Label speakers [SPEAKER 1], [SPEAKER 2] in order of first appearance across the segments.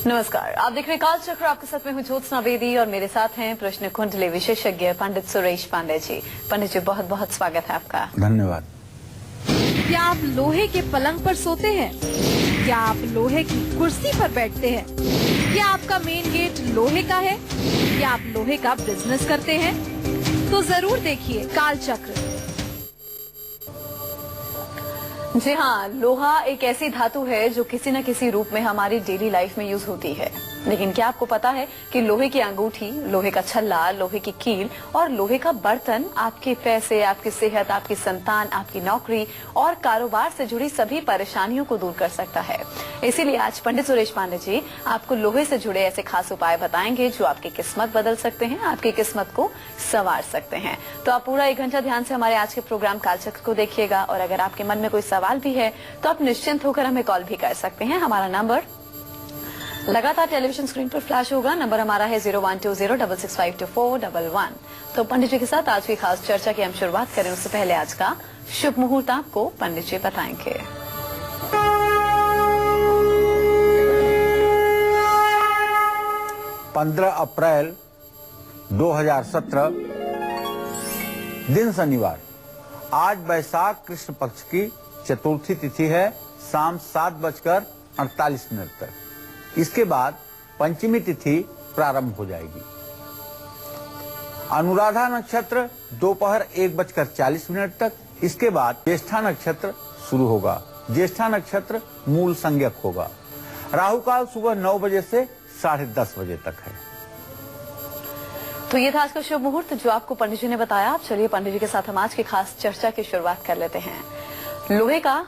[SPEAKER 1] नमस्कार, आप देख रहे हैं काल चक्र। आपके साथ में हूँ ज्योत्सना बेदी और मेरे साथ हैं प्रश्न कुंडली विशेषज्ञ पंडित सुरेश पांडे जी। पंडित जी, बहुत बहुत स्वागत है आपका।
[SPEAKER 2] धन्यवाद।
[SPEAKER 3] क्या आप लोहे के पलंग पर सोते हैं? क्या आप लोहे की कुर्सी पर बैठते हैं? क्या आपका मेन गेट लोहे का है? क्या आप लोहे का बिजनेस करते हैं? तो जरूर देखिए काल चक्र।
[SPEAKER 1] जी हाँ, लोहा एक ऐसी धातु है जो किसी न किसी रूप में हमारी डेली लाइफ में यूज होती है। लेकिन क्या आपको पता है कि लोहे की अंगूठी, लोहे का छल्ला, लोहे की कील और लोहे का बर्तन आपके पैसे, आपकी सेहत, आपकी संतान, आपकी नौकरी और कारोबार से जुड़ी सभी परेशानियों को दूर कर सकता है। इसीलिए आज पंडित सुरेश पांडे जी आपको लोहे से जुड़े ऐसे खास उपाय बताएंगे जो आपकी किस्मत बदल सकते हैं, आपकी किस्मत को संवार सकते हैं। तो आप पूरा 1 घंटा ध्यान से हमारे आज के प्रोग्राम कालचक्र को देखिएगा और अगर आपके मन में कोई सवाल भी है तो आप निश्चिंत होकर हमें कॉल भी कर सकते हैं। हमारा नंबर लगातार टेलीविजन स्क्रीन पर फ्लैश होगा। नंबर हमारा है 0120665241। तो पंडित जी के साथ आज की खास चर्चा की हम शुरुआत करें उससे पहले आज का शुभ मुहूर्त आपको पंडित जी बताएंगे।
[SPEAKER 2] 15 अप्रैल 2017 दिन शनिवार। आज वैशाख कृष्ण पक्ष की चतुर्थी तिथि है, शाम 7:48 तक। इसके बाद पंचमी तिथि प्रारंभ हो जाएगी। अनुराधा नक्षत्र दोपहर 1:40 तक। इसके बाद ज्येष्ठा नक्षत्र शुरू होगा। ज्येष्ठा नक्षत्र मूल संज्ञक होगा। राहु काल सुबह 9 बजे से 10:30 बजे तक है।
[SPEAKER 1] तो ये था आज का शुभ मुहूर्त जो आपको पंडित जी ने बताया। आप चलिए पंडित जी के साथ हम आज की खास चर्चा की शुरुआत कर लेते हैं। लोहे का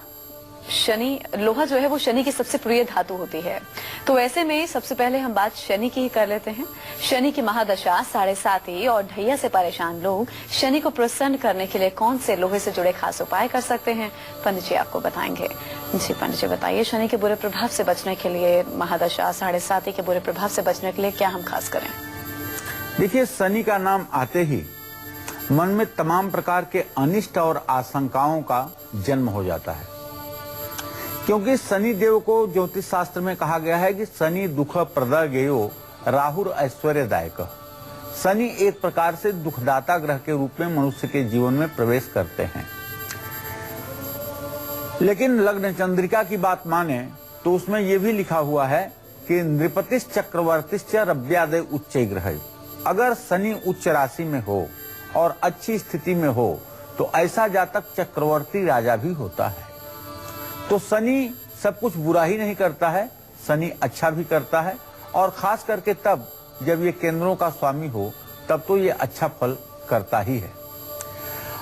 [SPEAKER 1] लोहा जो है वो शनि की सबसे प्रिय धातु होती है। तो ऐसे में सबसे पहले हम बात शनि की ही कर लेते हैं। शनि की महादशा 7.5 और ढैया से परेशान लोग शनि को प्रसन्न करने के लिए कौन से लोहे से जुड़े खास उपाय कर सकते हैं, पंडित जी आपको बताएंगे। जी पंडित जी बताइए, शनि के बुरे प्रभाव से बचने के लिए, महादशा 7.5 के बुरे प्रभाव से बचने के लिए क्या हम खास करें?
[SPEAKER 2] देखिए, शनि का नाम आते ही मन में तमाम प्रकार के अनिष्ट और आशंकाओं का जन्म हो जाता है, क्योंकि शनि देव को ज्योतिष शास्त्र में कहा गया है कि शनि दुख प्रद गेयो राहुर ऐश्वर्यदायक। शनि एक प्रकार से दुखदाता ग्रह के रूप में मनुष्य के जीवन में प्रवेश करते हैं। लेकिन लग्न चंद्रिका की बात माने तो उसमें यह भी लिखा हुआ है कि नृपतिश्च चक्रवर्तिश्च रव्यादय उच्च ग्रह। अगर शनि उच्च राशि में हो और अच्छी स्थिति में हो तो ऐसा जातक चक्रवर्ती राजा भी होता है। तो शनि सब कुछ बुरा ही नहीं करता है, शनि अच्छा भी करता है, और खास करके तब जब ये केंद्रों का स्वामी हो तब तो ये अच्छा फल करता ही है।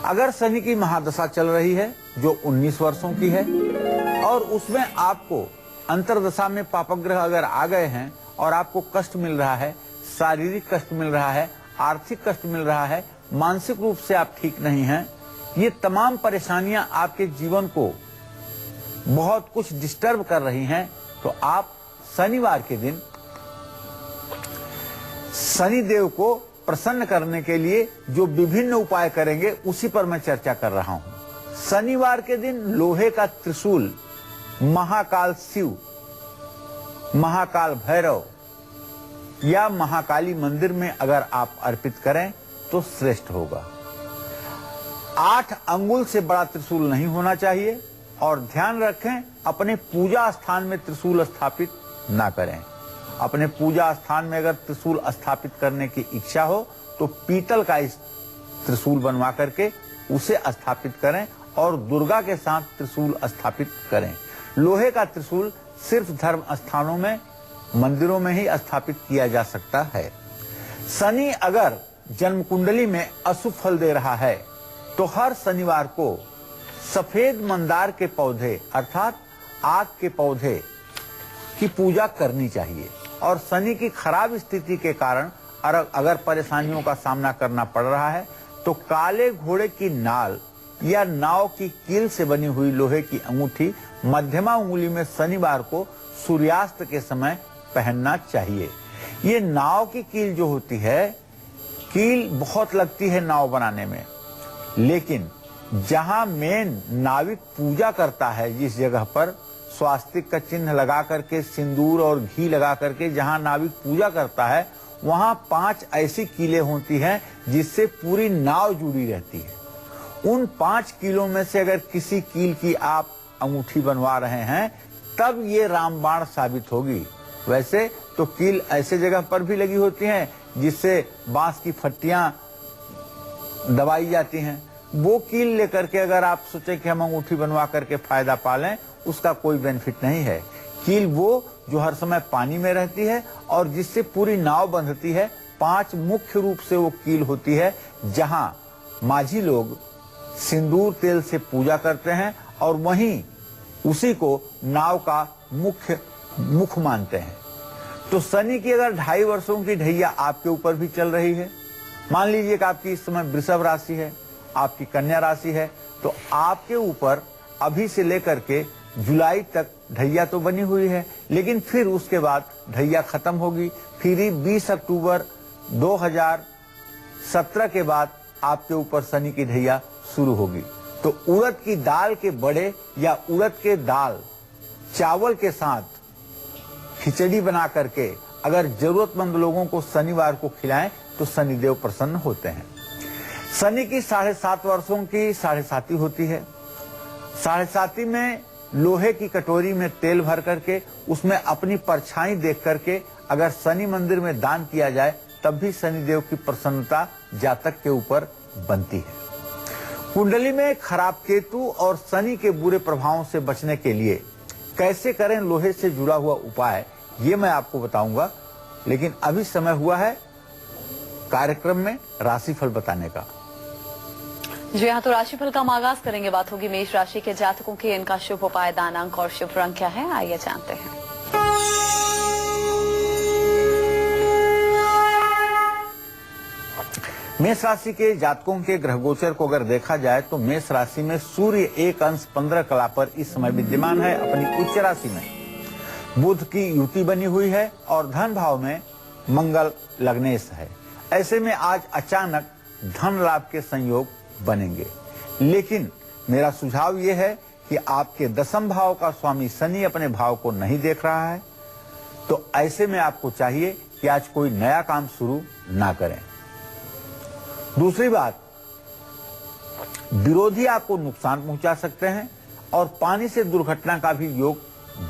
[SPEAKER 2] अगर शनि की महादशा चल रही है जो 19 वर्षों की है और उसमें आपको अंतर्दशा में पापग्रह अगर आ गए हैं और आपको कष्ट मिल रहा है, शारीरिक कष्ट मिल रहा है, आर्थिक कष्ट मिल रहा है, मानसिक रूप से आप ठीक नहीं हैं, ये तमाम परेशानियां आपके जीवन को बहुत कुछ डिस्टर्ब कर रही हैं, तो आप शनिवार के दिन शनि देव को प्रसन्न करने के लिए जो विभिन्न उपाय करेंगे उसी पर मैं चर्चा कर रहा हूं। शनिवार के दिन लोहे का त्रिशूल महाकाल शिव, महाकाल भैरव या महाकाली मंदिर में अगर आप अर्पित करें तो श्रेष्ठ होगा। 8 अंगुल से बड़ा त्रिशूल नहीं होना चाहिए, और ध्यान रखें अपने पूजा स्थान में त्रिशूल स्थापित ना करें। अपने पूजा स्थान में अगर त्रिशूल स्थापित करने की इच्छा हो तो पीतल का इस त्रिशूल बनवा करके उसे स्थापित करें और दुर्गा के साथ त्रिशूल स्थापित करें। लोहे का त्रिशूल सिर्फ धर्म स्थानों में, मंदिरों में ही स्थापित किया जा सकता है। शनि अगर जन्म कुंडली में अशुभ फल दे रहा है तो हर शनिवार को सफेद मंदार के पौधे अर्थात आग के पौधे की पूजा करनी चाहिए। और शनि की खराब स्थिति के कारण अगर परेशानियों का सामना करना पड़ रहा है तो काले घोड़े की नाल या नाव की कील से बनी हुई लोहे की अंगूठी मध्यमा उंगली में शनिवार को सूर्यास्त के समय पहनना चाहिए। ये नाव की कील जो होती है, कील बहुत लगती है नाव बनाने में, लेकिन जहां मेन नाविक पूजा करता है जिस जगह पर स्वास्तिक का चिन्ह लगा करके, सिंदूर और घी लगा करके जहां नाविक पूजा करता है, वहां 5 ऐसी कीलें होती हैं जिससे पूरी नाव जुड़ी रहती है। उन 5 कीलों में से अगर किसी कील की आप अंगूठी बनवा रहे हैं तब ये रामबाण साबित होगी। वैसे तो कील ऐसे जगह पर भी लगी होती हैं जिससे बांस की फट्टियां दबाई जाती हैं। वो कील लेकर के अगर आप सोचे कि हम अंगूठी बनवा करके फायदा पा लें, उसका कोई बेनिफिट नहीं है। कील वो जो हर समय पानी में रहती है और जिससे पूरी नाव बंधती है। 5 मुख्य रूप से वो कील होती है जहां माझी लोग सिंदूर तेल से पूजा करते हैं और वहीं उसी को नाव का मुख मानते हैं। तो शनि की अगर 2.5 वर्षों की ढैया आपके ऊपर भी चल रही है, मान लीजिए कि आपकी इस समय वृषभ राशि है, आपकी कन्या राशि है, तो आपके ऊपर अभी से लेकर के जुलाई तक ढैया तो बनी हुई है, लेकिन फिर उसके बाद ढैया खत्म होगी। फिर 20 अक्टूबर 2017 के बाद आपके ऊपर शनि की ढैया शुरू होगी। तो उड़द की दाल के बड़े या उड़द के दाल चावल के साथ खिचड़ी बना करके अगर जरूरतमंद लोगों को शनिवार को खिलाएं तो शनिदेव प्रसन्न होते हैं। शनि की 7.5 वर्षों की 7.5 होती है। 7.5 में लोहे की कटोरी में तेल भर करके उसमें अपनी परछाई देख करके अगर शनि मंदिर में दान किया जाए तब भी शनिदेव की प्रसन्नता जातक के ऊपर बनती है। कुंडली में खराब केतु और शनि के बुरे प्रभावों से बचने के लिए कैसे करें लोहे से जुड़ा हुआ उपाय, ये मैं आपको बताऊंगा। लेकिन अभी समय हुआ है कार्यक्रम में राशिफल बताने का।
[SPEAKER 1] जी हाँ, तो राशिफल का हम आगाज करेंगे। बात होगी मेष राशि के जातकों की। इनका शुभ उपाय, दानांक और शुभ रंग क्या है, आइए जानते हैं।
[SPEAKER 2] मेष राशि के जातकों के ग्रह गोचर को अगर देखा जाए तो मेष राशि में सूर्य 1 अंश 15 कला पर इस समय विद्यमान है। अपनी उच्च राशि में बुध की युति बनी हुई है और धन भाव में मंगल लग्नेश है। ऐसे में आज अचानक धन लाभ के संयोग बनेंगे, लेकिन मेरा सुझाव यह है कि आपके 10वें भाव का स्वामी शनि अपने भाव को नहीं देख रहा है, तो ऐसे में आपको चाहिए कि आज कोई नया काम शुरू ना करें। दूसरी बात, विरोधी आपको नुकसान पहुंचा सकते हैं और पानी से दुर्घटना का भी योग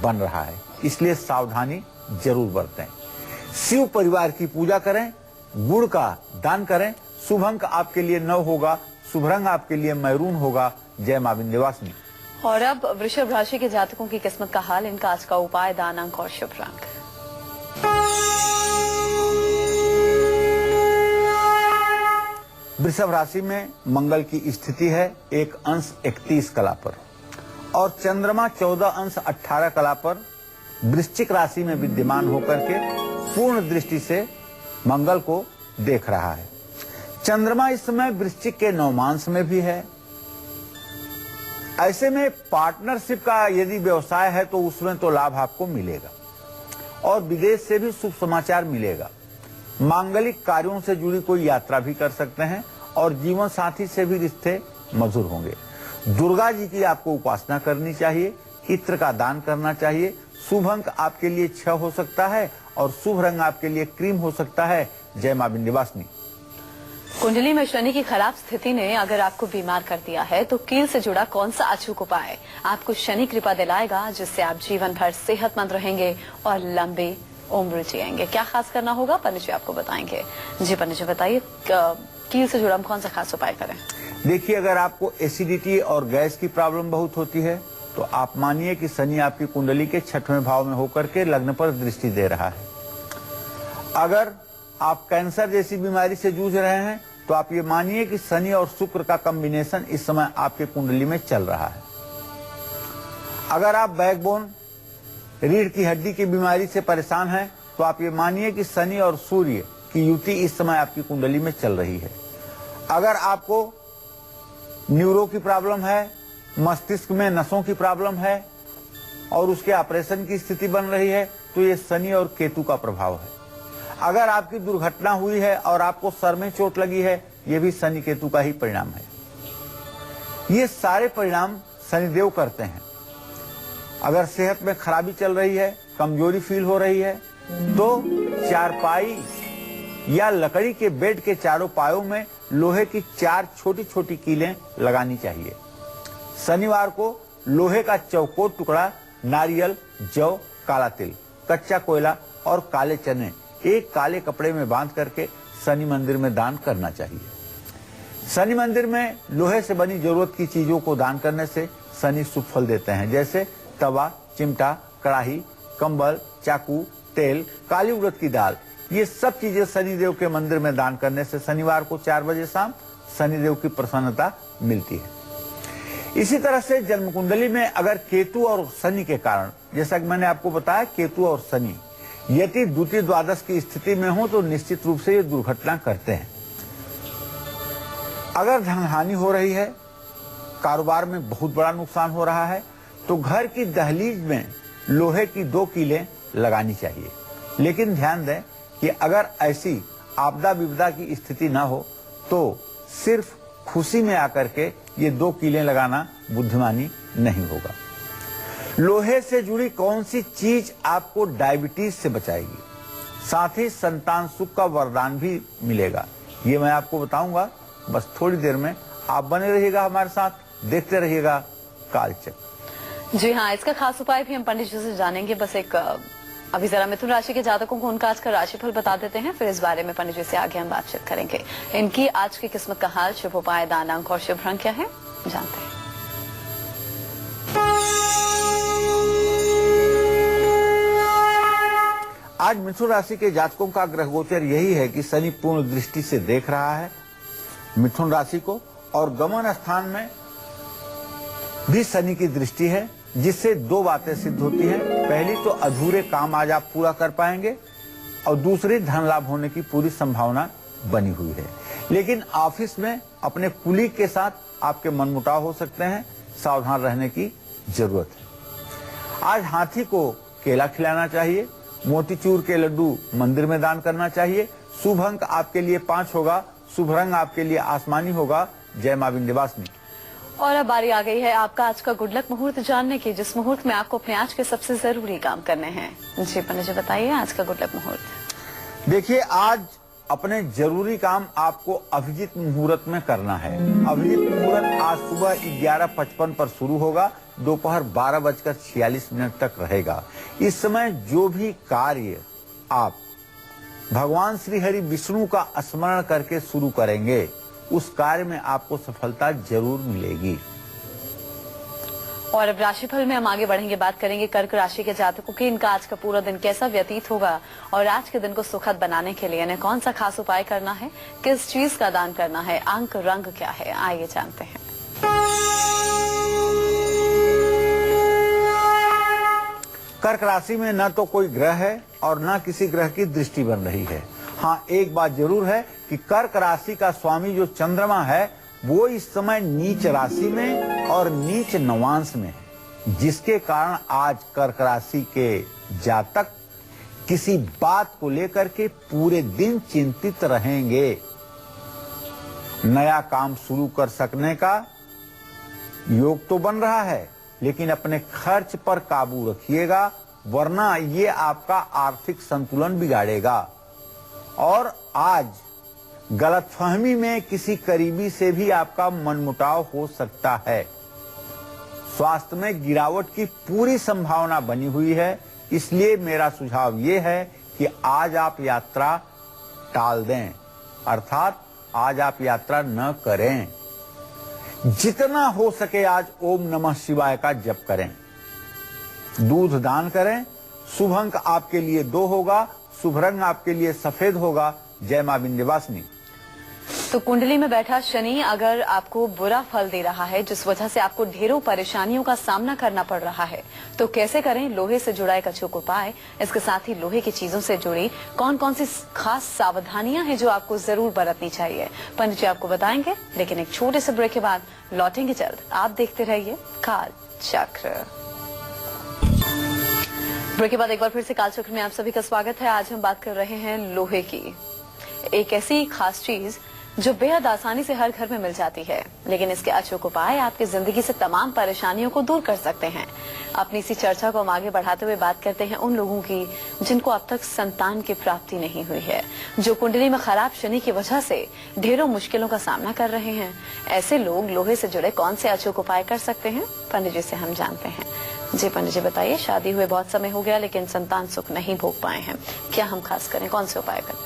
[SPEAKER 2] बन रहा है, इसलिए सावधानी जरूर बरतें। शिव परिवार की पूजा करें, गुड़ का दान करें। शुभ अंक आपके लिए 9 होगा, शुभ रंग आपके लिए मैरून होगा। जय मां विंध्यवासिनी।
[SPEAKER 1] और अब वृषभ राशि के जातकों की किस्मत का हाल, इनका आज का उपाय, दानांक और शुभ रंग।
[SPEAKER 2] वृषभ राशि में मंगल की स्थिति है 1 अंश 31 कला पर और चंद्रमा 14 अंश 18 कला पर वृश्चिक राशि में विद्यमान होकर के पूर्ण दृष्टि से मंगल को देख रहा है। चंद्रमा इस समय वृश्चिक के नवमांश में भी है। ऐसे में पार्टनरशिप का यदि व्यवसाय है तो उसमें तो लाभ आपको मिलेगा और विदेश से भी शुभ समाचार मिलेगा। मांगलिक कार्यों से जुड़ी कोई यात्रा भी कर सकते हैं और जीवन साथी से भी रिश्ते मधुर होंगे। दुर्गा जी की आपको उपासना करनी चाहिए, इत्र का दान करना चाहिए। शुभ अंक आपके लिए 6 हो सकता है और शुभ रंग आपके लिए क्रीम हो सकता है। जय मां विंध्यवासिनी।
[SPEAKER 1] कुंडली में शनि की खराब स्थिति ने अगर आपको बीमार कर दिया है तो कील से जुड़ा कौन सा अचूक उपाय आपको शनि कृपा दिलाएगा, जिससे आप जीवन भर सेहतमंद रहेंगे और लंबी उम्र जिएंगे। क्या खास करना होगा, पंडित जी आपको बताएंगे। जी पंडित जी बताइए, कील से जुड़ा हम कौन सा खास उपाय करें?
[SPEAKER 2] देखिए, अगर आपको एसिडिटी और गैस की प्रॉब्लम बहुत होती है तो आप मानिए कि शनि आपकी कुंडली के 6वें भाव में होकर के लग्न पर दृष्टि दे रहा है। अगर आप कैंसर जैसी बीमारी से जूझ रहे हैं तो आप ये मानिए कि शनि और शुक्र का कॉम्बिनेशन इस समय आपके कुंडली में चल रहा है। अगर आप बैकबोन रीढ़ की हड्डी की बीमारी से परेशान हैं तो आप ये मानिए कि शनि और सूर्य की युति इस समय आपकी कुंडली में चल रही है। अगर आपको न्यूरो की प्रॉब्लम है, मस्तिष्क में नसों की प्रॉब्लम है और उसके ऑपरेशन की स्थिति बन रही है तो ये शनि और केतु का प्रभाव है। अगर आपकी दुर्घटना हुई है और आपको सर में चोट लगी है, ये भी शनि केतु का ही परिणाम है। ये सारे परिणाम शनिदेव करते हैं। अगर सेहत में खराबी चल रही है, कमजोरी फील हो रही है, तो चारपाई या लकड़ी के बेड के चारों पायों में लोहे की 4 छोटी छोटी कीलें लगानी चाहिए। शनिवार को लोहे का चौकोर टुकड़ा नारियल, जौ, काला तिल, कच्चा कोयला और काले चने एक काले कपड़े में बांध करके शनि मंदिर में दान करना चाहिए। शनि मंदिर में लोहे से बनी जरूरत की चीजों को दान करने से शनि शुभ फल देते हैं, जैसे तवा, चिमटा, कड़ाही, कंबल, चाकू, तेल, काली उड़द की दाल। ये सब चीजें शनिदेव के मंदिर में दान करने से शनिवार को 4 बजे शाम शनिदेव की प्रसन्नता मिलती है। इसी तरह से जन्म कुंडली में अगर केतु और शनि के कारण, जैसा कि मैंने आपको बताया, केतु और शनि यदि द्वितीय द्वादश की स्थिति में हो तो निश्चित रूप से ये दुर्घटना करते हैं। अगर धन हानि हो रही है, कारोबार में बहुत बड़ा नुकसान हो रहा है, तो घर की दहलीज में लोहे की 2 कीलें लगानी चाहिए। लेकिन ध्यान दें कि अगर ऐसी आपदा विपदा की स्थिति न हो तो सिर्फ खुशी में आकर के ये 2 कीलें लगाना बुद्धिमानी नहीं होगा। लोहे से जुड़ी कौन सी चीज आपको डायबिटीज से बचाएगी, साथ ही संतान सुख का वरदान भी मिलेगा, ये मैं आपको बताऊंगा। बस थोड़ी देर में आप बने रहिएगा हमारे साथ, देखते रहिएगा कालचक्र।
[SPEAKER 1] जी हाँ, इसका खास उपाय भी हम पंडित जी से जानेंगे। बस एक अभी जरा मिथुन राशि के जातकों को उनका आज का राशिफल बता देते हैं, फिर इस बारे में पंडित जी से आगे हम बातचीत करेंगे। इनकी आज की किस्मत का हाल, शुभ उपाय, दान अंक और शुभ रंग क्या है, जानते हैं।
[SPEAKER 2] आज मिथुन राशि के जातकों का ग्रह गोचर यही है कि शनि पूर्ण दृष्टि से देख रहा है मिथुन राशि को, और गमन स्थान में भी शनि की दृष्टि है, जिससे 2 बातें सिद्ध होती हैं। पहली तो अधूरे काम आज आप पूरा कर पाएंगे, और दूसरी धन लाभ होने की पूरी संभावना बनी हुई है। लेकिन ऑफिस में अपने कुलीग के साथ आपके मनमुटाव हो सकते हैं, सावधान रहने की जरूरत है। आज हाथी को केला खिलाना चाहिए, मोतीचूर के लड्डू मंदिर में दान करना चाहिए। शुभ अंक आपके लिए 5 होगा, शुभ रंग आपके लिए आसमानी होगा। जय मां विंध्यवासिनी।
[SPEAKER 1] और अब बारी आ गई है आपका आज का गुड लक मुहूर्त जानने की, जिस मुहूर्त में आपको अपने आज के सबसे जरूरी काम करने हैं। जी पंडित जी बताइए आज का गुड लक मुहूर्त।
[SPEAKER 2] देखिए, आज अपने जरूरी काम आपको अभिजीत मुहूर्त में करना है। अभिजीत मुहूर्त आज सुबह 11:55 पर शुरू होगा, दोपहर 12:46 तक रहेगा। इस समय जो भी कार्य आप भगवान श्री हरि विष्णु का स्मरण करके शुरू करेंगे, उस कार्य में आपको सफलता जरूर मिलेगी।
[SPEAKER 1] और अब राशिफल में हम आगे बढ़ेंगे, बात करेंगे कर्क राशि के जातकों की। इनका आज का पूरा दिन कैसा व्यतीत होगा और आज के दिन को सुखद बनाने के लिए इन्हें कौन सा खास उपाय करना है, किस चीज का दान करना है, अंक रंग क्या है, आइए जानते हैं।
[SPEAKER 2] कर्क राशि में न तो कोई ग्रह है और न किसी ग्रह की दृष्टि बन रही है। हाँ, एक बात जरूर है कि कर्क राशि का स्वामी जो चंद्रमा है वो इस समय नीच राशि में और नीच नवांश में है, जिसके कारण आज कर्क राशि के जातक किसी बात को लेकर के पूरे दिन चिंतित रहेंगे। नया काम शुरू कर सकने का योग तो बन रहा है, लेकिन अपने खर्च पर काबू रखिएगा, वरना ये आपका आर्थिक संतुलन बिगाड़ेगा। और आज गलतफहमी में किसी करीबी से भी आपका मनमुटाव हो सकता है। स्वास्थ्य में गिरावट की पूरी संभावना बनी हुई है, इसलिए मेरा सुझाव ये है कि आज आप यात्रा टाल दें, अर्थात आज आप यात्रा न करें। जितना हो सके आज ओम नमः शिवाय का जप करें, दूध दान करें। शुभ अंक आपके लिए 2 होगा, शुभ रंग आपके लिए सफेद होगा। जय मां विंध्यवासिनी।
[SPEAKER 1] तो कुंडली में बैठा शनि अगर आपको बुरा फल दे रहा है, जिस वजह से आपको ढेरों परेशानियों का सामना करना पड़ रहा है, तो कैसे करें लोहे से जुड़ा एक अचूक उपाय। इसके साथ ही लोहे की चीजों से जुड़ी कौन कौन सी खास सावधानियां हैं जो आपको जरूर बरतनी चाहिए, पंडित जी आपको बताएंगे। लेकिन एक छोटे से ब्रेक के बाद लौटेंगे जल्द, आप देखते रहिए काल चक्र। ब्रेक के बाद एक बार फिर से काल चक्र में आप सभी का स्वागत है। आज हम बात कर रहे हैं लोहे की, एक ऐसी खास चीज जो बेहद आसानी से हर घर में मिल जाती है, लेकिन इसके अचूक उपाय आपकी जिंदगी से तमाम परेशानियों को दूर कर सकते हैं। अपनी इसी चर्चा को हम आगे बढ़ाते हुए बात करते हैं उन लोगों की जिनको अब तक संतान की प्राप्ति नहीं हुई है, जो कुंडली में खराब शनि की वजह से ढेरों मुश्किलों का सामना कर रहे हैं। ऐसे लोग लोहे से जुड़े कौन से अचूक उपाय कर सकते हैं, पंडित जी से हम जानते हैं। जी पंडित जी बताइए, शादी हुए बहुत समय हो गया लेकिन संतान सुख नहीं भोग पाए हैं, क्या हम खास करें, कौन से उपाय करें?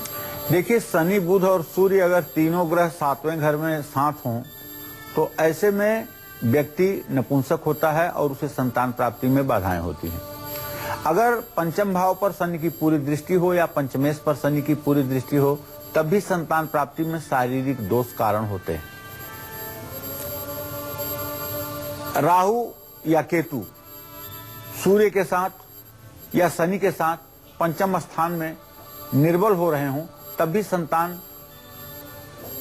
[SPEAKER 2] देखिए, शनि, बुध और सूर्य अगर तीनों ग्रह 7वें घर में साथ हों तो ऐसे में व्यक्ति नपुंसक होता है और उसे संतान प्राप्ति में बाधाएं होती हैं। अगर पंचम भाव पर शनि की पूरी दृष्टि हो या पंचमेश पर शनि की पूरी दृष्टि हो तब भी संतान प्राप्ति में शारीरिक दोष कारण होते हैं। राहु या केतु सूर्य के साथ या शनि के साथ पंचम स्थान में निर्बल हो रहे हों तब भी संतान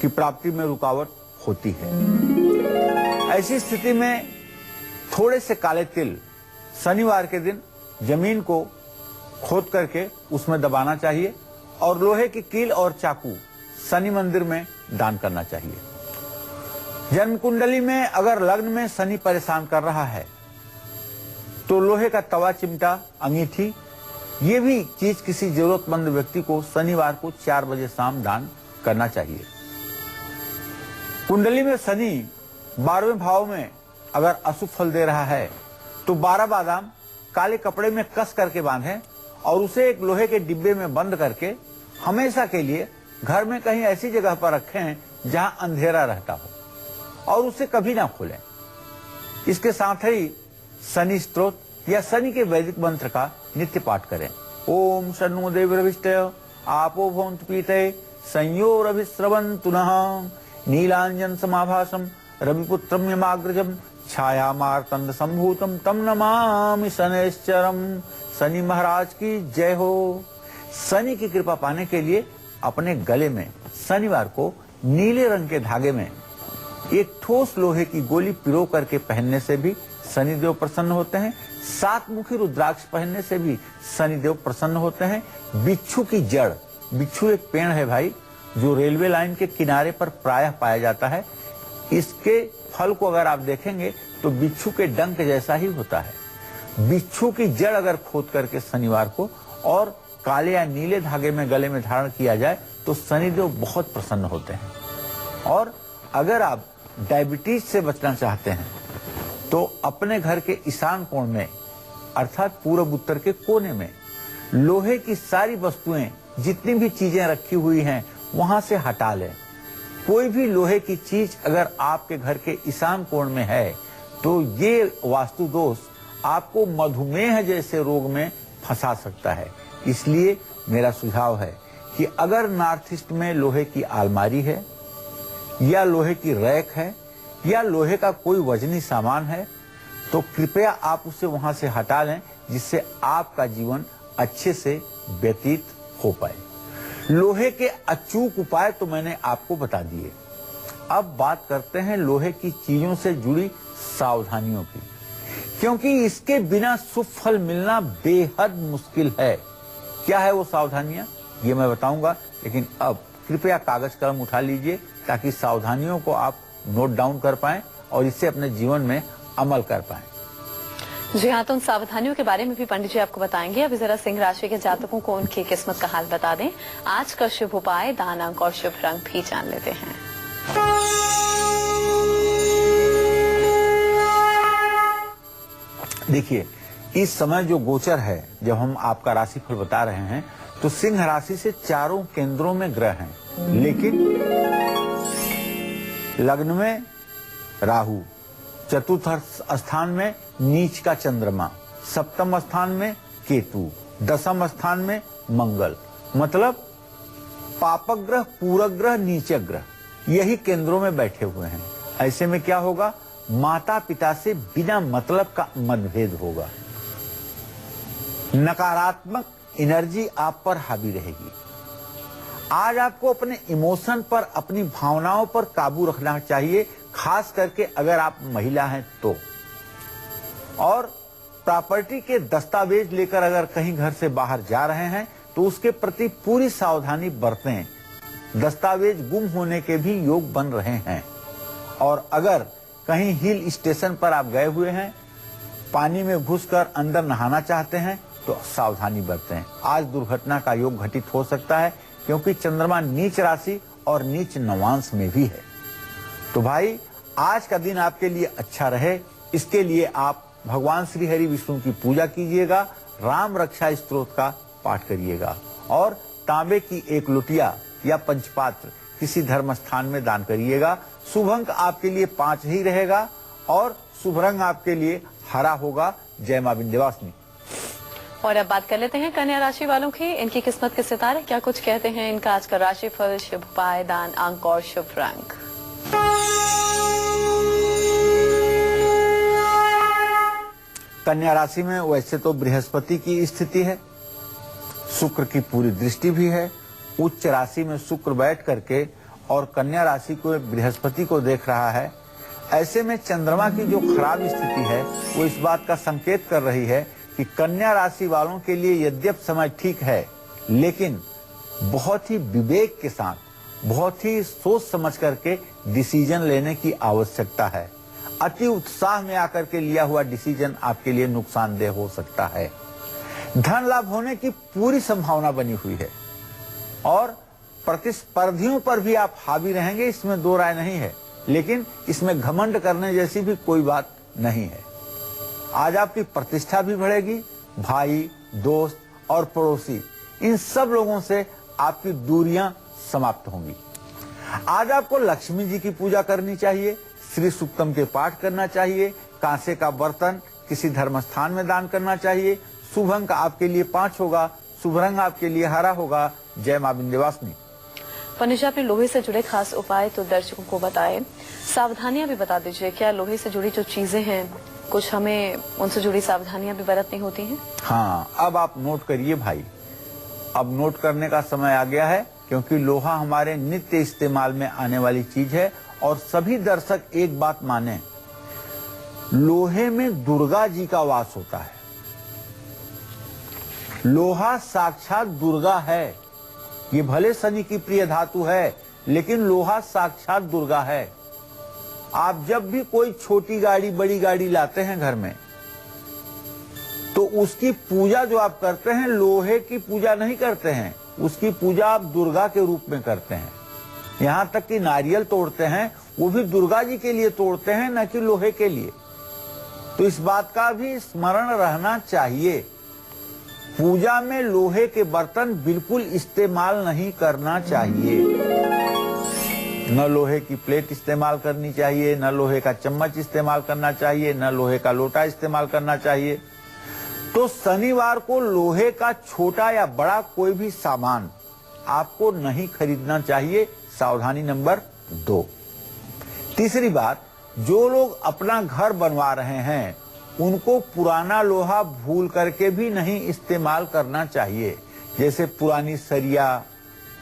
[SPEAKER 2] की प्राप्ति में रुकावट होती है। ऐसी स्थिति में थोड़े से काले तिल शनिवार के दिन जमीन को खोद करके उसमें दबाना चाहिए और लोहे की कील और चाकू शनि मंदिर में दान करना चाहिए। जन्म कुंडली में अगर लग्न में शनि परेशान कर रहा है तो लोहे का तवा, चिमटा, अंगीठी ये भी चीज किसी जरूरतमंद व्यक्ति को शनिवार को 4 बजे शाम दान करना चाहिए। कुंडली में शनि 12वें भाव में अगर अशुभ फल दे रहा है तो 12 बादाम काले कपड़े में कस करके बांधें और उसे एक लोहे के डिब्बे में बंद करके हमेशा के लिए घर में कहीं ऐसी जगह पर रखें जहां अंधेरा रहता हो और उसे कभी ना खोलें। इसके साथ ही शनि स्तोत्र या शनि के वैदिक मंत्र का नित्य पाठ करें। ओम शन्नो देवरविष्टय आपो भवन्तु पीतये संयोरभिस्रवन्तु नः नीलांजन समाभासम रविपुत्रम यमाग्रजम छायामार्तंड संभूतम तम नमामि शनैश्चरम। शनि महाराज की जय हो। शनि की कृपा पाने के लिए अपने गले में शनिवार को नीले रंग के धागे में एक ठोस लोहे की गोली पिरो करके पहनने से भी शनिदेव प्रसन्न होते हैं। 7 मुखी रुद्राक्ष पहनने से भी शनिदेव प्रसन्न होते हैं। बिच्छू की जड़, बिच्छू एक पेड़ है भाई जो रेलवे लाइन के किनारे पर प्रायः पाया जाता है। इसके फल को अगर आप देखेंगे तो बिच्छू के डंक जैसा ही होता है। बिच्छू की जड़ अगर खोद करके शनिवार को और काले या नीले धागे में गले में धारण किया जाए तो शनिदेव बहुत प्रसन्न होते हैं। और अगर आप डायबिटीज से बचना चाहते हैं तो अपने घर के ईशान कोण में अर्थात पूर्व उत्तर के कोने में लोहे की सारी वस्तुएं, जितनी भी चीजें रखी हुई हैं वहां से हटा लें। कोई भी लोहे की चीज अगर आपके घर के ईशान कोण में है तो ये वास्तु दोष आपको मधुमेह जैसे रोग में फंसा सकता है। इसलिए मेरा सुझाव है कि अगर नॉर्थ ईस्ट में लोहे की अलमारी है या लोहे की रैक है या लोहे का कोई वजनी सामान है तो कृपया आप उसे वहां से हटा लें, जिससे आपका जीवन अच्छे से व्यतीत हो पाए। लोहे के अचूक उपाय तो मैंने आपको बता दिए। अब बात करते हैं लोहे की चीजों से जुड़ी सावधानियों की, क्योंकि इसके बिना शुभ फल मिलना बेहद मुश्किल है। क्या है वो सावधानियां, ये मैं बताऊंगा, लेकिन अब कृपया कागज कलम उठा लीजिए ताकि सावधानियों को आप नोट डाउन कर पाएं और इससे अपने जीवन में अमल कर पाएं।
[SPEAKER 1] जी हाँ, तो उन सावधानियों के बारे में भी पंडित जी आपको बताएंगे। अभी जरा सिंह राशि के जातकों को उनकी किस्मत का हाल बता दें। आज का शुभ उपाय, दान अंक और शुभ रंग भी जान लेते हैं।
[SPEAKER 2] देखिए, इस समय जो गोचर है, जब हम आपका राशिफल बता रहे हैं तो सिंह राशि से चारों केंद्रों में ग्रह हैं, लेकिन लग्न में राहु, चतुर्थ स्थान में नीच का चंद्रमा, सप्तम स्थान में केतु, दसम स्थान में मंगल, मतलब पापक ग्रह, पूरक ग्रह, नीचक ग्रह यही केंद्रों में बैठे हुए हैं। ऐसे में क्या होगा, माता पिता से बिना मतलब का मतभेद होगा। नकारात्मक एनर्जी आप पर हावी रहेगी। आज आपको अपने इमोशन पर, अपनी भावनाओं पर काबू रखना चाहिए, खास करके अगर आप महिला हैं तो। और प्रॉपर्टी के दस्तावेज लेकर अगर कहीं घर से बाहर जा रहे हैं तो उसके प्रति पूरी सावधानी बरतें। दस्तावेज गुम होने के भी योग बन रहे हैं। और अगर कहीं हिल स्टेशन पर आप गए हुए हैं, पानी में घुसकर अंदर नहाना चाहते हैं तो सावधानी बरतें। आज दुर्घटना का योग घटित हो सकता है, क्योंकि चंद्रमा नीच राशि और नीच नवांश में भी है। तो भाई, आज का दिन आपके लिए अच्छा रहे, इसके लिए आप भगवान श्री हरि विष्णु की पूजा कीजिएगा, राम रक्षा स्तोत्र का पाठ करिएगा और तांबे की एक लोटिया या पंचपात्र किसी धर्म स्थान में दान करिएगा। शुभ अंक आपके लिए 5 ही रहेगा और शुभ रंग आपके लिए हरा होगा। जय मां विंध्यवासिनी।
[SPEAKER 1] और अब बात कर लेते हैं कन्या राशि वालों की। इनकी किस्मत के सितारे क्या कुछ कहते हैं, इनका आज का राशिफल, शुभ उपाय, दान, अंक और शुभ रंग।
[SPEAKER 2] कन्या राशि में वैसे तो बृहस्पति की स्थिति है, शुक्र की पूरी दृष्टि भी है। उच्च राशि में शुक्र बैठ करके और कन्या राशि को बृहस्पति को देख रहा है। ऐसे में चंद्रमा की जो खराब स्थिति है वो इस बात का संकेत कर रही है कि कन्या राशि वालों के लिए यद्यप समय ठीक है, लेकिन बहुत ही विवेक के साथ, बहुत ही सोच समझ करके डिसीजन लेने की आवश्यकता है। अति उत्साह में आकर के लिया हुआ डिसीजन आपके लिए नुकसानदेह हो सकता है। धन लाभ होने की पूरी संभावना बनी हुई है और प्रतिस्पर्धियों पर भी आप हावी रहेंगे, इसमें दो राय नहीं है, लेकिन इसमें घमंड करने जैसी भी कोई बात नहीं है। आज आपकी प्रतिष्ठा भी बढ़ेगी। भाई, दोस्त और पड़ोसी, इन सब लोगों से आपकी दूरियां समाप्त होंगी। आज आपको लक्ष्मी जी की पूजा करनी चाहिए, श्री सूक्तम के पाठ करना चाहिए, कांसे का बर्तन किसी धर्म स्थान में दान करना चाहिए। शुभ अंक आपके लिए 5 होगा, शुभ रंग आपके लिए हरा होगा। जय मां विंध्यवासिनी।
[SPEAKER 1] पनिशा, आपने लोहे से जुड़े खास उपाय तो दर्शकों को बताए, सावधानियां भी बता दीजिए। क्या लोहे से जुड़ी जो चीजें हैं, कुछ हमें उनसे जुड़ी सावधानियां भी बरतनी होती हैं?
[SPEAKER 2] हाँ, अब आप नोट करिए भाई, अब नोट करने का समय आ गया है, क्योंकि लोहा हमारे नित्य इस्तेमाल में आने वाली चीज है। और सभी दर्शक एक बात माने, लोहे में दुर्गा जी का वास होता है। लोहा साक्षात दुर्गा है। ये भले शनि की प्रिय धातु है, लेकिन लोहा साक्षात दुर्गा है। आप जब भी कोई छोटी गाड़ी, बड़ी गाड़ी लाते हैं घर में, तो उसकी पूजा जो आप करते हैं, लोहे की पूजा नहीं करते हैं, उसकी पूजा आप दुर्गा के रूप में करते हैं। यहाँ तक कि नारियल तोड़ते हैं, वो भी दुर्गा जी के लिए तोड़ते हैं, न कि लोहे के लिए। तो इस बात का भी स्मरण रहना चाहिए। पूजा में लोहे के बर्तन बिल्कुल इस्तेमाल नहीं करना चाहिए। न लोहे की प्लेट इस्तेमाल करनी चाहिए, न लोहे का चम्मच इस्तेमाल करना चाहिए, न लोहे का लोटा इस्तेमाल करना चाहिए। तो शनिवार को लोहे का छोटा या बड़ा कोई भी सामान आपको नहीं खरीदना चाहिए। सावधानी नंबर 2। तीसरी बात, जो लोग अपना घर बनवा रहे हैं, उनको पुराना लोहा भूल करके भी नहीं इस्तेमाल करना चाहिए। जैसे पुरानी सरिया,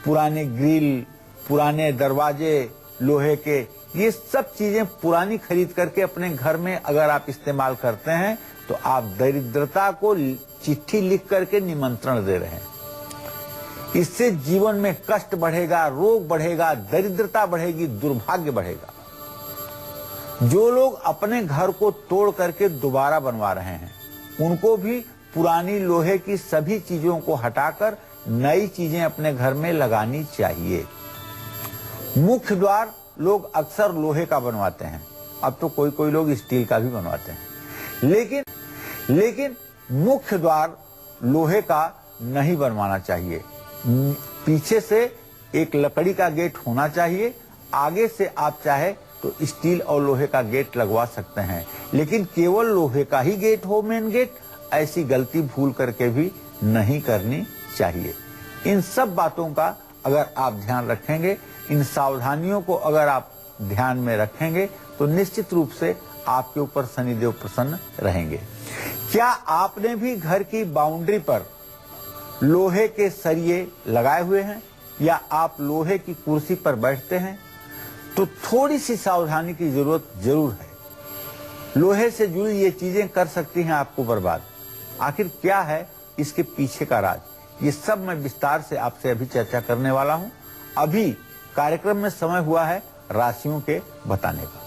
[SPEAKER 2] पुराने ग्रिल, पुराने दरवाजे लोहे के, ये सब चीजें पुरानी खरीद करके अपने घर में अगर आप इस्तेमाल करते हैं, तो आप दरिद्रता को चिट्ठी लिख करके निमंत्रण दे रहे हैं। इससे जीवन में कष्ट बढ़ेगा, रोग बढ़ेगा, दरिद्रता बढ़ेगी, दुर्भाग्य बढ़ेगा। जो लोग अपने घर को तोड़ करके दोबारा बनवा रहे हैं, उनको भी पुरानी लोहे की सभी चीजों को हटाकर नई चीजें अपने घर में लगानी चाहिए। मुख्य द्वार लोग अक्सर लोहे का बनवाते हैं, अब तो कोई कोई लोग स्टील का भी बनवाते हैं, लेकिन मुख्य द्वार लोहे का नहीं बनवाना चाहिए। पीछे से एक लकड़ी का गेट होना चाहिए, आगे से आप चाहे तो स्टील और लोहे का गेट लगवा सकते हैं, लेकिन केवल लोहे का ही गेट हो मेन गेट, ऐसी गलती भूल करके भी नहीं करनी चाहिए। इन सब बातों का अगर आप ध्यान रखेंगे, इन सावधानियों को अगर आप ध्यान में रखेंगे, तो निश्चित रूप से आपके ऊपर शनिदेव प्रसन्न रहेंगे। क्या आपने भी घर की बाउंड्री पर लोहे के सरिये लगाए हुए हैं, या आप लोहे की कुर्सी पर बैठते हैं? तो थोड़ी सी सावधानी की जरूरत जरूर है। लोहे से जुड़ी ये चीजें कर सकती हैं आपको बर्बाद। आखिर क्या है इसके पीछे का राज, ये सब मैं विस्तार से आपसे अभी चर्चा करने वाला हूं। अभी कार्यक्रम में समय हुआ है राशियों के बताने का।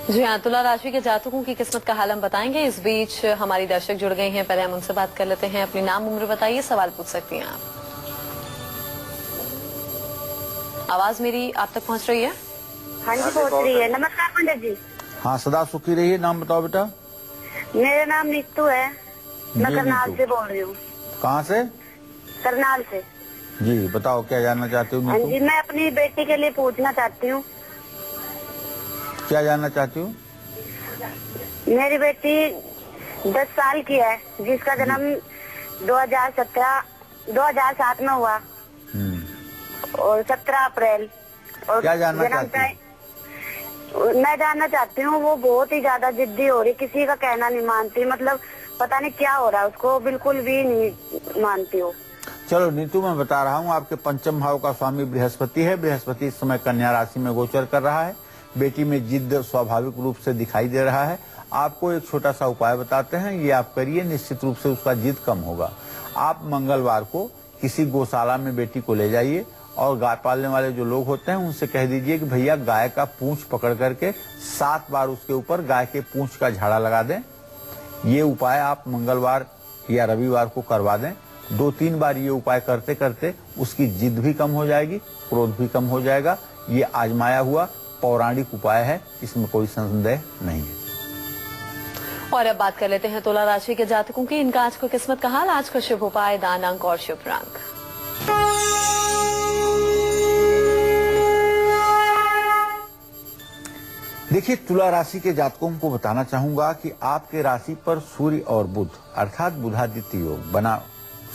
[SPEAKER 1] जी हाँ, तुला राशि के जातकों की किस्मत का हाल हम बताएंगे। इस बीच हमारी दर्शक जुड़ गए हैं, पहले हम उनसे बात कर लेते हैं। अपनी नाम उम्र बताइए, सवाल पूछ सकती हैं आप। आवाज मेरी आप तक पहुंच रही है?
[SPEAKER 4] हाँ जी, पहुंच रही है। नमस्कार पंडित जी।
[SPEAKER 2] हाँ, सदा सुखी रहिए। नाम बताओ बेटा।
[SPEAKER 4] मेरा नाम नीतू है, मैं
[SPEAKER 2] जी,
[SPEAKER 4] करनाल
[SPEAKER 2] नीतू।
[SPEAKER 4] से बोल रही हूँ।
[SPEAKER 2] कहाँ से?
[SPEAKER 4] करनाल से।
[SPEAKER 2] जी बताओ, क्या जानना चाहते हो
[SPEAKER 4] हाँ
[SPEAKER 2] नीतू?
[SPEAKER 4] जी, मैं अपनी बेटी के लिए पूछना चाहती हूँ।
[SPEAKER 2] क्या जानना चाहती हूँ?
[SPEAKER 4] मेरी बेटी 10 साल की है, जिसका जन्म 2007 में हुआ और 17 अप्रैल। और
[SPEAKER 2] क्या जानना
[SPEAKER 4] जन्म
[SPEAKER 2] चाहती
[SPEAKER 4] मैं जानना चाहती हूँ, वो बहुत ही ज्यादा जिद्दी हो रही, किसी का कहना नहीं मानती। मतलब पता नहीं क्या हो रहा है उसको, बिल्कुल भी नहीं मानती हो।
[SPEAKER 2] चलो नीतू, मैं बता रहा हूँ। आपके पंचम भाव का स्वामी बृहस्पति है। बृहस्पति इस समय कन्या राशि में गोचर कर रहा है। बेटी में जिद स्वाभाविक रूप से दिखाई दे रहा है। आपको एक छोटा सा उपाय बताते हैं, ये आप करिए, निश्चित रूप से उसका जिद कम होगा। आप मंगलवार को किसी गौशाला में बेटी को ले जाइए और गाय पालने वाले जो लोग होते हैं उनसे कह दीजिए कि भैया गाय का पूंछ पकड़ करके 7 बार उसके ऊपर गाय के पूंछ का झाड़ा लगा दें। ये उपाय आप मंगलवार या रविवार को करवा दें। 2-3 बार ये उपाय करते करते उसकी जिद भी कम हो जाएगी, क्रोध भी कम हो जाएगा। ये आजमाया हुआ पौराणिक उपाय है, इसमें कोई संदेह नहीं है।
[SPEAKER 1] और अब बात कर लेते हैं तुला राशि के जातकों की। इनका आज को किस्मत का हाल, आज का शुभ उपाय, दान अंक और शुभ रंग।
[SPEAKER 2] देखिए, तुला राशि के जातकों को बताना चाहूंगा कि आपके राशि पर सूर्य और बुध अर्थात बुधादित्य योग बना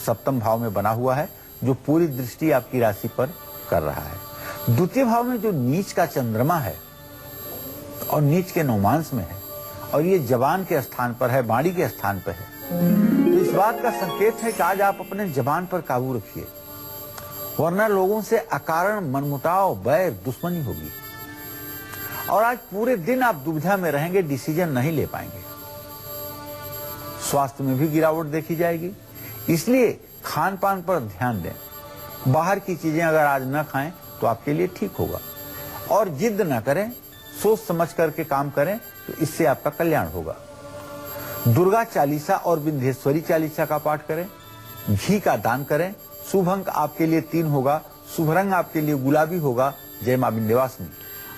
[SPEAKER 2] सप्तम भाव में बना हुआ है, जो पूरी दृष्टि आपकी राशि पर कर रहा है। द्वितीय भाव में जो नीच का चंद्रमा है और नीच के नौमांस में है और ये जबान के स्थान पर है, वाणी के स्थान पर है, तो इस बात का संकेत है कि आज आप अपने जबान पर काबू रखिए, वरना लोगों से अकारण मनमुटाव, बैर, दुश्मनी होगी। और आज पूरे दिन आप दुविधा में रहेंगे, डिसीजन नहीं ले पाएंगे। स्वास्थ्य में भी गिरावट देखी जाएगी, इसलिए खान पान पर ध्यान दें। बाहर की चीजें अगर आज न खाएं तो आपके लिए ठीक होगा। और जिद न करें, सोच समझ करके काम करें, तो इससे आपका कल्याण होगा। दुर्गा चालीसा और विंध्येश्वरी चालीसा का पाठ करें, घी का दान करें। शुभ अंक आपके लिए 3 होगा, शुभ रंग आपके लिए गुलाबी होगा। जय मां विंध्यवासिनी।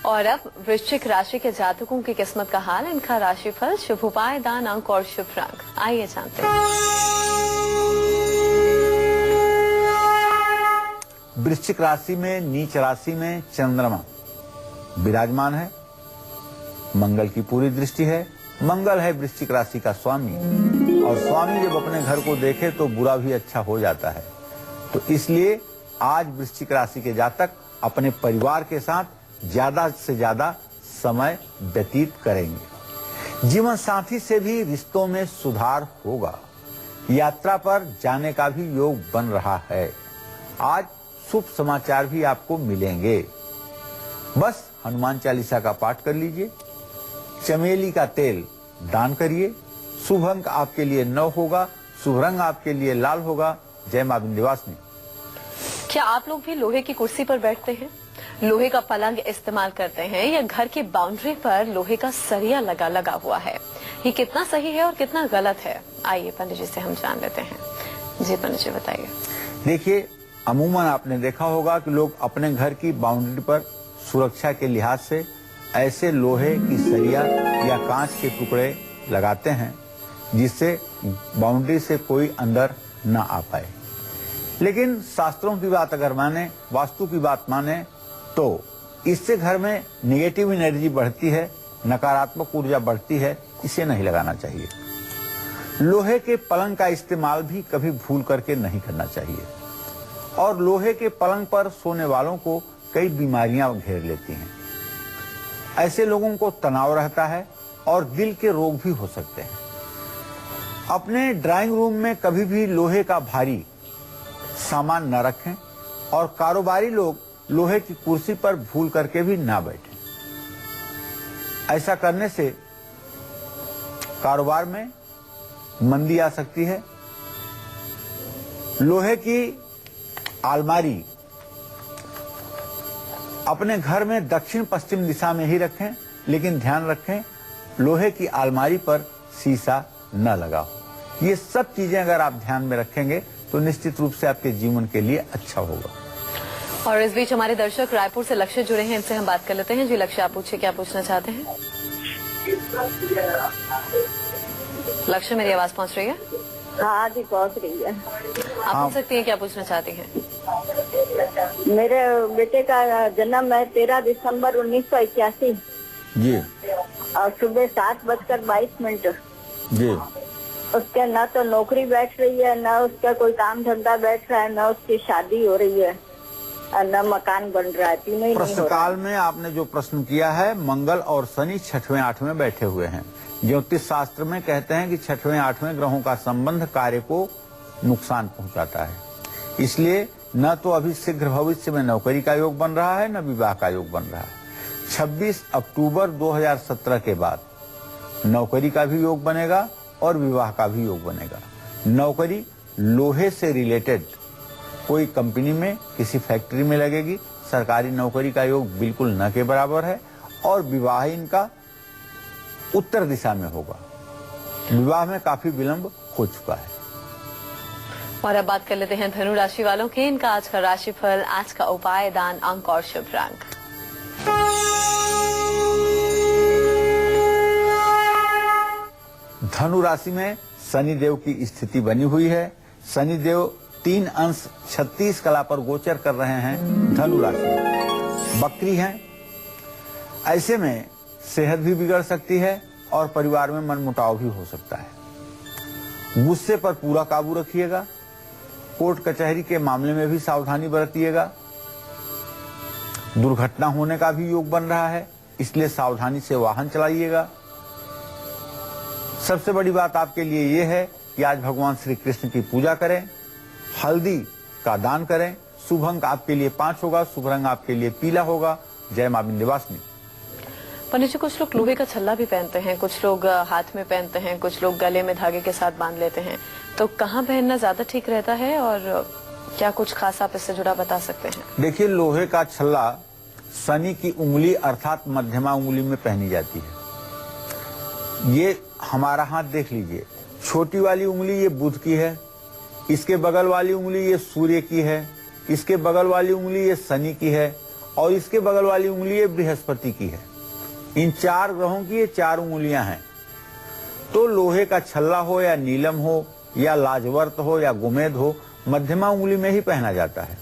[SPEAKER 1] और अब वृश्चिक राशि के जातकों की किस्मत का हाल, इनका राशिफल, शुभ उपाय, दान अंक और शुभ रंग। आइए जानते हैं।
[SPEAKER 2] वृश्चिक राशि में नीच राशि में चंद्रमा विराजमान है। मंगल की पूरी दृष्टि है। मंगल है वृश्चिक राशि का स्वामी, और स्वामी जब अपने घर को देखे तो बुरा भी अच्छा हो जाता है। तो इसलिए आज वृश्चिक राशि के जातक अपने परिवार के साथ ज्यादा से ज्यादा समय व्यतीत करेंगे। जीवन साथी से भी रिश्तों में सुधार होगा। यात्रा पर जाने का भी योग बन रहा है। आज शुभ समाचार भी आपको मिलेंगे। बस हनुमान चालीसा का पाठ कर लीजिए, चमेली का तेल दान करिए। शुभ अंक आपके लिए 9 होगा, शुभ रंग आपके लिए लाल होगा। जय मां विंध्यवासिनी।
[SPEAKER 1] क्या आप लोग भी लोहे की कुर्सी पर बैठते हैं, लोहे का पलंग इस्तेमाल करते हैं, या घर की बाउंड्री पर लोहे का सरिया लगा हुआ है? ये कितना सही है और कितना गलत है, आइए पंडित जी से हम जान लेते हैं। जी पंडित जी बताइए।
[SPEAKER 2] देखिए, अमूमन आपने देखा होगा कि लोग अपने घर की बाउंड्री पर सुरक्षा के लिहाज से ऐसे लोहे की सरिया या कांच के टुकड़े लगाते हैं, जिससे बाउंड्री से कोई अंदर न आ पाए। लेकिन शास्त्रों की बात अगर माने, वास्तु की बात माने, तो इससे घर में नेगेटिव एनर्जी बढ़ती है, नकारात्मक ऊर्जा बढ़ती है। इसे नहीं लगाना चाहिए। लोहे के पलंग का इस्तेमाल भी कभी भूल करके नहीं करना चाहिए। और लोहे के पलंग पर सोने वालों को कई बीमारियां घेर लेती हैं। ऐसे लोगों को तनाव रहता है और दिल के रोग भी हो सकते हैं। अपने ड्राइंग रूम में कभी भी लोहे का भारी सामान न रखें, और कारोबारी लोग लोहे की कुर्सी पर भूल करके भी ना बैठें। ऐसा करने से कारोबार में मंदी आ सकती है। लोहे की अलमारी अपने घर में दक्षिण पश्चिम दिशा में ही रखें, लेकिन ध्यान रखें लोहे की अलमारी पर शीशा न लगा हो। ये सब चीजें अगर आप ध्यान में रखेंगे तो निश्चित रूप से आपके जीवन के लिए अच्छा होगा।
[SPEAKER 1] और इस बीच हमारे दर्शक रायपुर से लक्ष्य जुड़े हैं, इनसे हम बात कर लेते हैं। जी लक्ष्य, आप पूछिए, क्या पूछना चाहते हैं? लक्ष्य, मेरी आवाज पहुंच रही है?
[SPEAKER 4] हाँ जी, पहुंच रही है।
[SPEAKER 1] आप पूछ सकती हैं, क्या पूछना चाहती हैं?
[SPEAKER 4] मेरे बेटे का जन्म है 13 दिसंबर 1981
[SPEAKER 2] जी
[SPEAKER 4] और सुबह 7:22
[SPEAKER 2] जी।
[SPEAKER 4] उसके न तो नौकरी बैठ रही है, न उसका कोई काम धंधा बैठ रहा है, न उसकी शादी हो रही है, न मकान बन रहा है। तीनों ही नहीं
[SPEAKER 2] प्रश्न
[SPEAKER 4] हो रहा।
[SPEAKER 2] काल में आपने जो प्रश्न किया है, मंगल और शनि 6वें 8वें बैठे हुए हैं। ज्योतिष शास्त्र में कहते हैं कि 6वें 8वें ग्रहों का संबंध कार्य को नुकसान पहुंचाता है। इसलिए न तो अभी शीघ्र भविष्य में नौकरी का योग बन रहा है, न विवाह का योग बन रहा है। 26 अक्टूबर 2017 के बाद नौकरी का भी योग बनेगा और विवाह का भी योग बनेगा। नौकरी लोहे से रिलेटेड कोई कंपनी में, किसी फैक्ट्री में लगेगी। सरकारी नौकरी का योग बिल्कुल न के बराबर है। और विवाह इनका उत्तर दिशा में होगा। विवाह में काफी विलंब हो चुका है।
[SPEAKER 1] और अब बात कर लेते हैं धनु राशि वालों की। इनका आज का राशिफल, आज का उपाय, दान, अंक और शुभ रंग।
[SPEAKER 2] धनु राशि में शनि देव की स्थिति बनी हुई है। शनि देव 3 अंश 36 कला पर गोचर कर रहे हैं धनु राशि में। बकरी हैं, ऐसे में सेहत भी बिगड़ सकती है और परिवार में मनमुटाव भी हो सकता है। गुस्से पर पूरा काबू रखिएगा। कोर्ट कचहरी के मामले में भी सावधानी बरतिएगा। दुर्घटना होने का भी योग बन रहा है, इसलिए सावधानी से वाहन चलाइएगा। सबसे बड़ी बात आपके लिए ये है कि आज भगवान श्री कृष्ण की पूजा करें, हल्दी का दान करें। शुभ अंक आपके लिए 5 होगा, शुभ रंग आपके लिए पीला होगा। जय मां विंध्यवासिनी।
[SPEAKER 1] पंडित जी, कुछ लोग लोहे का छल्ला भी पहनते हैं, कुछ लोग हाथ में पहनते हैं, कुछ लोग गले में धागे के साथ बांध लेते हैं, तो कहाँ पहनना ज्यादा ठीक रहता है और क्या कुछ खास आप इससे जुड़ा बता सकते हैं?
[SPEAKER 2] देखिए, लोहे का छल्ला शनि की उंगली अर्थात मध्यमा उंगली में पहनी जाती है। ये हमारा हाथ देख लीजिए, छोटी वाली उंगली ये बुध की है, इसके बगल वाली उंगली ये सूर्य की है, इसके बगल वाली उंगली ये शनि की है और इसके बगल वाली उंगली ये बृहस्पति की है। इन 4 ग्रहों की ये 4 उंगलियां हैं। तो लोहे का छल्ला हो या नीलम हो या लाजवर्त हो या गुमेद हो, मध्यमा उंगली में ही पहना जाता है।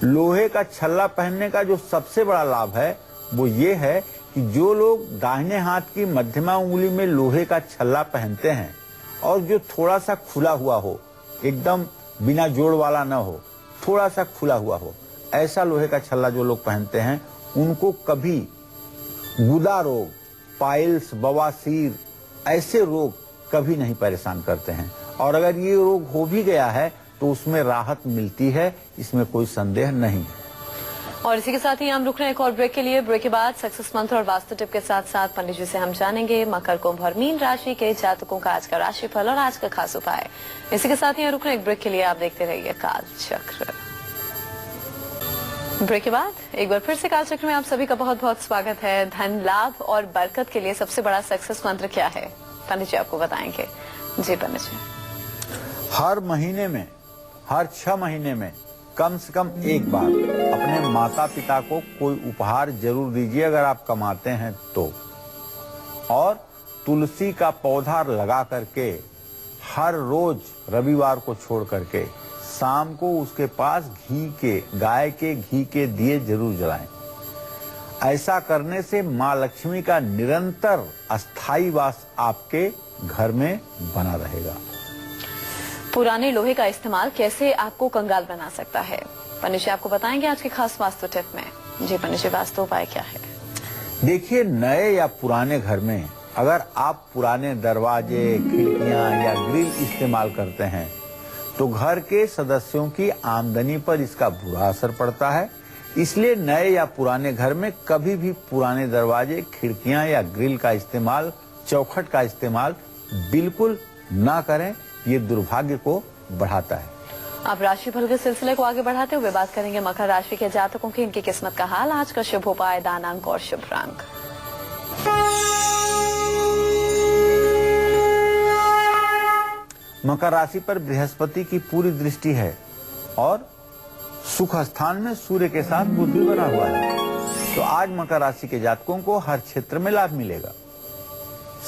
[SPEAKER 2] लोहे का छल्ला पहनने का जो सबसे बड़ा लाभ है वो ये है कि जो लोग दाहिने हाथ की मध्यमा उंगली में लोहे का छल्ला पहनते हैं और जो थोड़ा सा खुला हुआ हो, एकदम बिना जोड़ वाला न हो, थोड़ा सा खुला हुआ हो, ऐसा लोहे का छल्ला जो लोग पहनते हैं उनको कभी गुदा रोग, पाइल्स, बवासीर ऐसे रोग कभी नहीं परेशान करते हैं। और अगर ये रोग हो भी गया है तो उसमें राहत मिलती है, इसमें कोई संदेह नहीं है।
[SPEAKER 1] और इसी के साथ ही हम रुक रहे हैं एक और ब्रेक के लिए। ब्रेक के बाद सक्सेस मंत्र और वास्तु टिप के साथ साथ पंडित जी से हम जानेंगे मकर, कुंभ और मीन राशि के जातकों का आज का राशिफल और आज का खास उपाय। इसी के साथ ही रुक रहे हैं एक ब्रेक के लिए। आप देखते रहिए काल चक्र। ब्रेक के बाद एक बार फिर से काल चक्र में आप सभी का बहुत बहुत स्वागत है। धन, लाभ और बरकत के लिए सबसे बड़ा सक्सेस मंत्र क्या है, पंडित जी आपको बताएंगे। जी पंडित जी।
[SPEAKER 2] हर महीने में, हर 6 महीने में कम से कम एक बार अपने माता पिता को कोई उपहार जरूर दीजिए अगर आप कमाते हैं तो। और तुलसी का पौधा लगा करके हर रोज रविवार को छोड़ करके शाम को उसके पास गाय के घी के दिए जरूर जलाएं। ऐसा करने से माँ लक्ष्मी का निरंतर अस्थायी वास आपके घर में बना रहेगा।
[SPEAKER 1] पुराने लोहे का इस्तेमाल कैसे आपको कंगाल बना सकता है, पंडित जी आपको बताएंगे आज के खास वास्तु टिप में। जी पंडित जी, वास्तु उपाय क्या है?
[SPEAKER 2] देखिए, नए या पुराने घर में अगर आप पुराने दरवाजे, खिड़कियां या ग्रिल इस्तेमाल करते हैं तो घर के सदस्यों की आमदनी पर इसका बुरा असर पड़ता है। इसलिए नए या पुराने घर में कभी भी पुराने दरवाजे, खिड़कियां या ग्रिल का इस्तेमाल, चौखट का इस्तेमाल बिल्कुल ना करें। ये दुर्भाग्य को बढ़ाता है।
[SPEAKER 1] अब राशिफल के सिलसिले को आगे बढ़ाते हुए बात करेंगे मकर राशि के जातकों की इनकी किस्मत का हाल। आज का शुभ उपाय, दान अंक और शुभ रंग।
[SPEAKER 2] मकर राशि पर बृहस्पति की पूरी दृष्टि है और सुख स्थान में सूर्य के साथ बुध भी बना हुआ है, तो आज मकर राशि के जातकों को हर क्षेत्र में लाभ मिलेगा।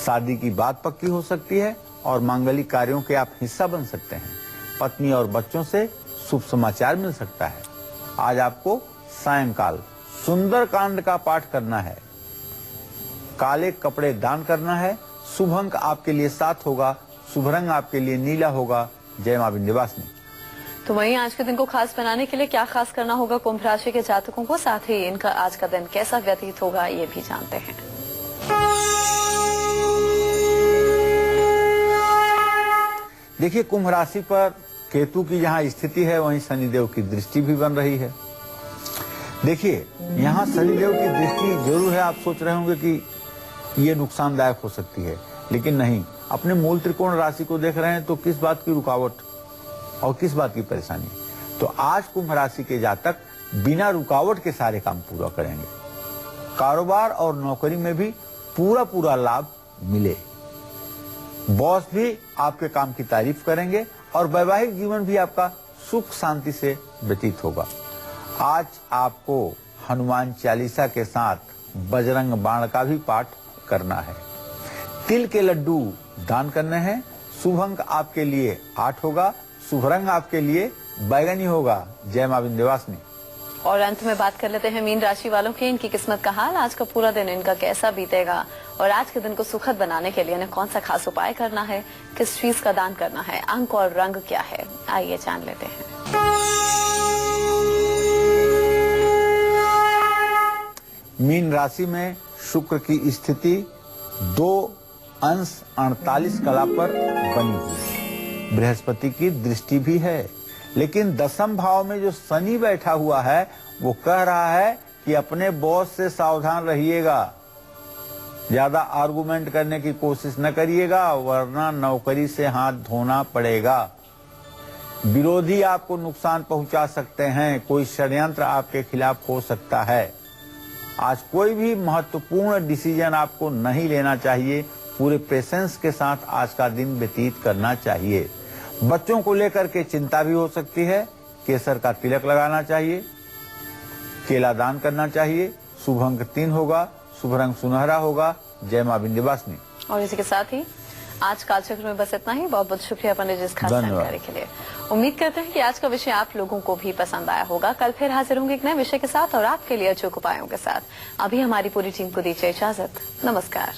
[SPEAKER 2] शादी की बात पक्की हो सकती है और मांगलिक कार्यों के आप हिस्सा बन सकते हैं। पत्नी और बच्चों से शुभ समाचार मिल सकता है। आज आपको सायंकाल सुंदर कांड का पाठ करना है, काले कपड़े दान करना है। शुभ अंक आपके लिए 7 होगा, शुभ रंग आपके लिए नीला होगा। जय मां विंध्यवासिनी।
[SPEAKER 1] तो वहीं आज के दिन को खास बनाने के लिए क्या खास करना होगा कुंभ राशि के जातकों को, साथ ही इनका आज का दिन कैसा व्यतीत होगा ये भी जानते हैं।
[SPEAKER 2] देखिए, कुंभ राशि पर केतु की जहां स्थिति है वहीं शनिदेव की दृष्टि भी बन रही है। देखिए, यहाँ शनिदेव की दृष्टि जरूर है। आप सोच रहे होंगे कि ये नुकसानदायक हो सकती है, लेकिन नहीं। अपने मूल त्रिकोण राशि को देख रहे हैं तो किस बात की रुकावट और किस बात की परेशानी। तो आज कुंभ राशि के जातक बिना रुकावट के सारे काम पूरा करेंगे। कारोबार और नौकरी में भी पूरा लाभ मिले। बॉस भी आपके काम की तारीफ करेंगे और वैवाहिक जीवन भी आपका सुख शांति से व्यतीत होगा। आज आपको हनुमान चालीसा के साथ बजरंग बाण का भी पाठ करना है। तिल के लड्डू दान करने हैं। शुभ अंक आपके लिए 8 होगा, शुभ रंग आपके लिए बैगनी होगा। जय मां विंध्यवासिनी।
[SPEAKER 1] और अंत में बात कर लेते हैं मीन राशि वालों की इनकी किस्मत का हाल। आज का पूरा दिन इनका कैसा बीतेगा और आज के दिन को सुखद बनाने के लिए इन्हें कौन सा खास उपाय करना है, किस चीज का दान करना है, अंक और रंग क्या है, आइए जान लेते हैं।
[SPEAKER 2] मीन राशि में शुक्र की स्थिति 2:48 कला पर बनी हुई है। बृहस्पति की दृष्टि भी है, लेकिन दशम भाव में जो शनि बैठा हुआ है वो कह रहा है कि अपने बॉस से सावधान रहिएगा। ज्यादा आर्गुमेंट करने की कोशिश न करिएगा, वरना नौकरी से हाथ धोना पड़ेगा। विरोधी आपको नुकसान पहुंचा सकते हैं, कोई षड्यंत्र आपके खिलाफ हो सकता है। आज कोई भी महत्वपूर्ण डिसीजन आपको नहीं लेना चाहिए। पूरे पेशेंस के साथ आज का दिन व्यतीत करना चाहिए। बच्चों को लेकर के चिंता भी हो सकती है। केसर का तिलक लगाना चाहिए, केला दान करना चाहिए। शुभ अंक 3 होगा, शुभ रंग सुनहरा होगा। जय मां विंध्यवासिनी।
[SPEAKER 1] और इसी के साथ ही आज कालचक्र में बस इतना ही। बहुत बहुत शुक्रिया पंडित जी इस खास जानकारी के लिए। उम्मीद करते हैं कि आज का विषय आप लोगों को भी पसंद आया होगा। कल फिर हाजिर होंगे एक नए विषय के साथ और आपके लिए अचूक उपायों के साथ। अभी हमारी पूरी टीम को दीजिए इजाजत। नमस्कार।